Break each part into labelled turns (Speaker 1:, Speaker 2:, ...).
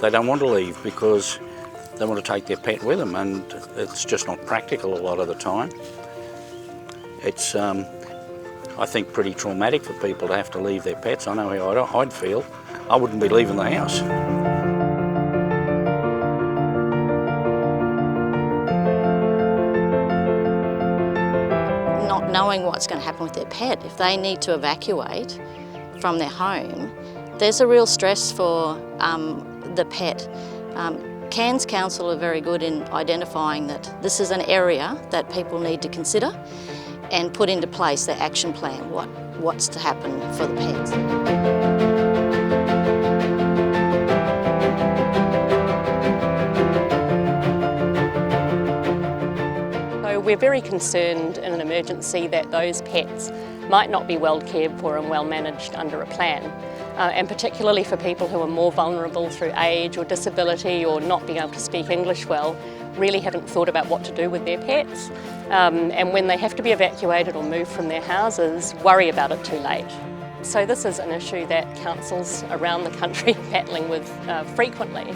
Speaker 1: they don't want to leave because they want to take their pet with them, and it's just not practical a lot of the time. It's, I think, pretty traumatic for people to have to leave their pets. I know how I'd feel. I wouldn't be leaving the house.
Speaker 2: Not knowing what's going to happen with their pet, if they need to evacuate from their home, there's a real stress for the pet. Cairns Council are very good in identifying that this is an area that people need to consider and put into place their action plan, what's to happen for the pets.
Speaker 3: So we're very concerned in an emergency that those pets might not be well cared for and well managed under a plan. And particularly for people who are more vulnerable through age or disability or not being able to speak English well, really haven't thought about what to do with their pets. And when they have to be evacuated or moved from their houses, worry about it too late. So this is an issue that councils around the country are battling with frequently.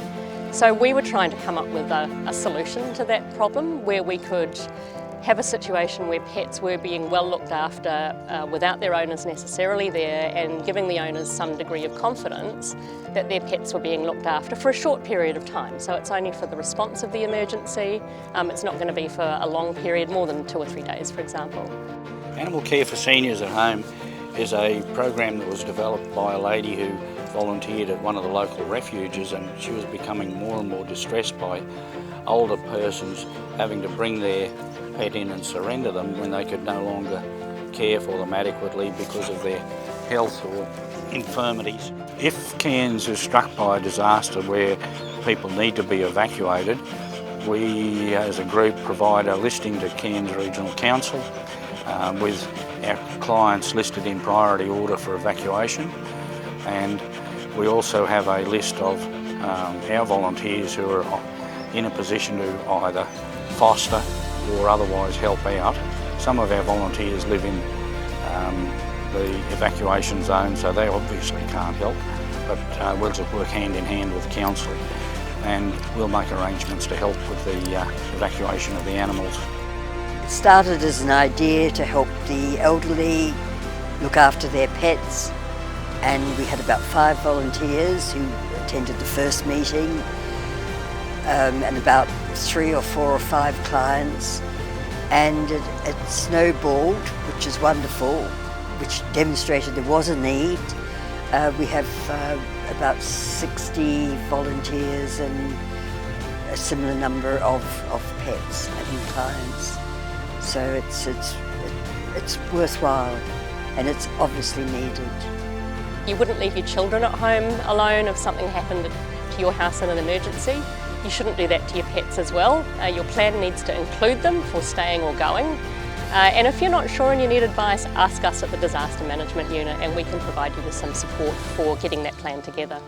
Speaker 3: So we were trying to come up with a solution to that problem where we could have a situation where pets were being well looked after without their owners necessarily there, and giving the owners some degree of confidence that their pets were being looked after for a short period of time. So it's only for the response of the emergency. It's not going to be for a long period, more than 2 or 3 days, for example.
Speaker 1: Animal Care for Seniors at Home is a program that was developed by a lady who volunteered at one of the local refuges, and she was becoming more and more distressed by older persons having to bring their pet in and surrender them when they could no longer care for them adequately because of their health or infirmities. If Cairns is struck by a disaster where people need to be evacuated, we as a group provide a listing to Cairns Regional Council with our clients listed in priority order for evacuation, and we also have a list of our volunteers who are in a position to either foster or otherwise help out. Some of our volunteers live in the evacuation zone, so they obviously can't help, but we'll just work hand in hand with council and we'll make arrangements to help with the evacuation of the animals.
Speaker 4: It started as an idea to help the elderly look after their pets, and we had about 5 volunteers who attended the first meeting, and about 3 or 4 or 5 clients, and it snowballed, which is wonderful, which demonstrated there was a need. We have about 60 volunteers and a similar number of pets and clients. So it's worthwhile, and it's obviously needed.
Speaker 3: You wouldn't leave your children at home alone if something happened to your house in an emergency. You shouldn't do that to your pets as well. Your plan needs to include them for staying or going. And if you're not sure and you need advice, ask us at the Disaster Management Unit and we can provide you with some support for getting that plan together.